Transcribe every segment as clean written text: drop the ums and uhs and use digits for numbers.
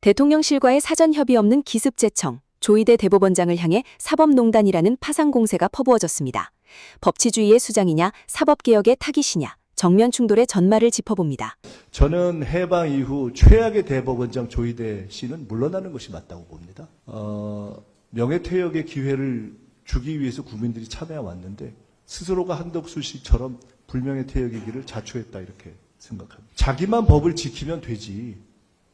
대통령실과의 사전 협의 없는 기습제청, 조희대 대법원장을 향해 사법농단이라는 파상 공세가 퍼부어졌습니다. 법치주의의 수장이냐, 사법개혁의 타깃이냐, 정면 충돌의 전말을 짚어봅니다. 저는 해방 이후 최악의 대법원장 조희대 씨는 물러나는 것이 맞다고 봅니다. 명예퇴역의 기회를 주기 위해서 국민들이 참여해 왔는데 스스로가 한덕수 씨처럼 불명예퇴역의 길을 자초했다 이렇게 생각합니다. 자기만 법을 지키면 되지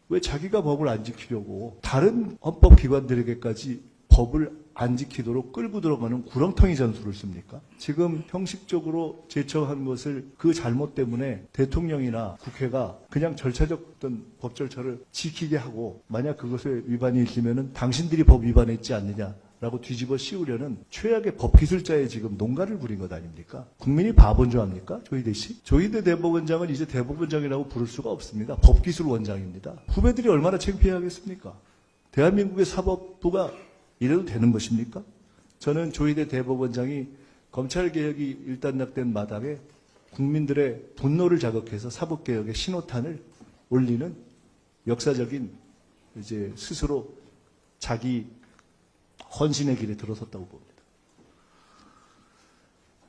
왜 자기가 법을 안 지키려고 다른 헌법기관들에게까지 법을 안 지키도록 끌고 들어가는 구렁텅이 전술을 씁니까? 지금 형식적으로 제청한 것을 그 잘못 때문에 대통령이나 국회가 그냥 절차적 어떤 법 절차를 지키게 하고 만약 그것에 위반이 있으면은 당신들이 법 위반했지 않느냐라고 뒤집어 씌우려는 최악의 법기술자의 지금 농가를 부린 것 아닙니까? 국민이 바본 줄 압니까? 조희대 씨? 조희대 대법원장은 이제 대법원장이라고 부를 수가 없습니다. 법기술원장입니다. 후배들이 얼마나 창피해야 하겠습니까? 대한민국의 사법부가 이래도 되는 것입니까? 저는 조희대 대법원장이 검찰개혁이 일단락된 마당에 국민들의 분노를 자극해서 사법개혁의 신호탄을 올리는 역사적인 이제 스스로 자기 헌신의 길에 들어섰다고 봅니다.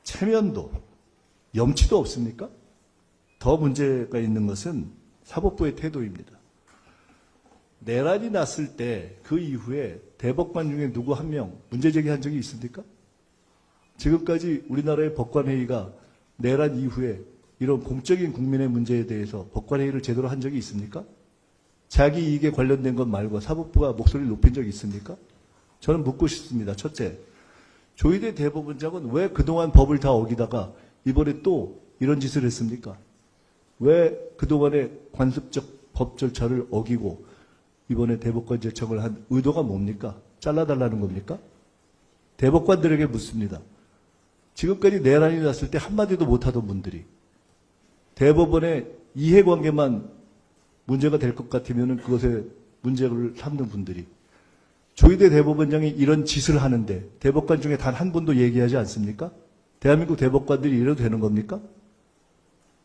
체면도 염치도 없습니까? 더 문제가 있는 것은 사법부의 태도입니다. 내란이 났을 때 그 이후에 대법관 중에 누구 한 명 문제 제기한 적이 있습니까? 지금까지 우리나라의 법관회의가 내란 이후에 이런 공적인 국민의 문제에 대해서 법관회의를 제대로 한 적이 있습니까? 자기 이익에 관련된 것 말고 사법부가 목소리를 높인 적이 있습니까? 저는 묻고 싶습니다. 첫째, 조희대 대법원장은 왜 그동안 법을 다 어기다가 이번에 또 이런 짓을 했습니까? 왜 그동안의 관습적 법 절차를 어기고 이번에 대법관 제청을 한 의도가 뭡니까? 잘라달라는 겁니까? 대법관들에게 묻습니다. 지금까지 내란이 났을 때 한마디도 못하던 분들이 대법원의 이해관계만 문제가 될 것 같으면 그것에 문제를 삼는 분들이 조희대 대법원장이 이런 짓을 하는데 대법관 중에 단 한 분도 얘기하지 않습니까? 대한민국 대법관들이 이래도 되는 겁니까?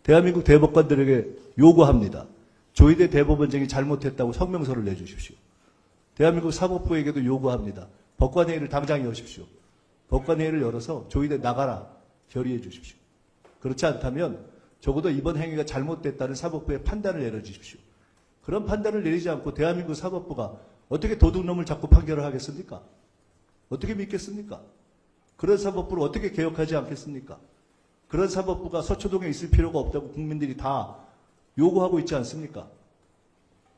대한민국 대법관들에게 요구합니다. 조희대 대법원장이 잘못했다고 성명서를 내주십시오. 대한민국 사법부에게도 요구합니다. 법관회의를 당장 여십시오. 법관회의를 열어서 조희대 나가라 결의해 주십시오. 그렇지 않다면 적어도 이번 행위가 잘못됐다는 사법부의 판단을 내려주십시오. 그런 판단을 내리지 않고 대한민국 사법부가 어떻게 도둑놈을 잡고 판결을 하겠습니까? 어떻게 믿겠습니까? 그런 사법부를 어떻게 개혁하지 않겠습니까? 그런 사법부가 서초동에 있을 필요가 없다고 국민들이 다 요구하고 있지 않습니까?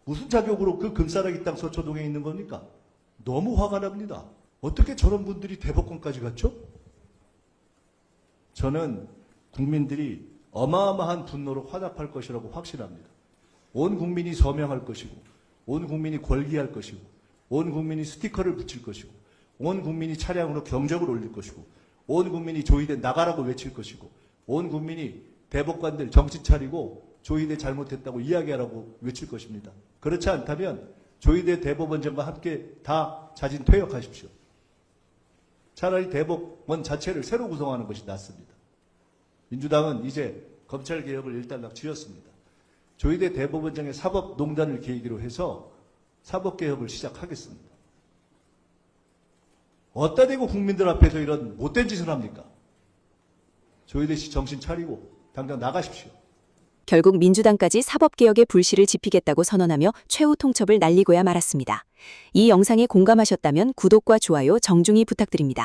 무슨 자격으로 그 금싸라기 땅 서초동에 있는 겁니까? 너무 화가 납니다. 어떻게 저런 분들이 대법관까지 갔죠? 저는 국민들이 어마어마한 분노로 화답할 것이라고 확신합니다. 온 국민이 서명할 것이고 온 국민이 걸기할 것이고 온 국민이 스티커를 붙일 것이고 온 국민이 차량으로 경적을 올릴 것이고 온 국민이 조희대 나가라고 외칠 것이고 온 국민이 대법관들 정신 차리고 조희대 잘못했다고 이야기하라고 외칠 것입니다. 그렇지 않다면 조희대 대법원장과 함께 다 자진 퇴역하십시오. 차라리 대법원 자체를 새로 구성하는 것이 낫습니다. 민주당은 이제 검찰개혁을 일단락 지었습니다. 조희대 대법원장의 사법농단을 계기로 해서 사법개혁을 시작하겠습니다. 어디다 대고 국민들 앞에서 이런 못된 짓을 합니까? 조희대 씨 정신 차리고 당장 나가십시오. 결국 민주당까지 사법개혁의 불씨를 지피겠다고 선언하며 최후 통첩을 날리고야 말았습니다. 이 영상에 공감하셨다면 구독과 좋아요 정중히 부탁드립니다.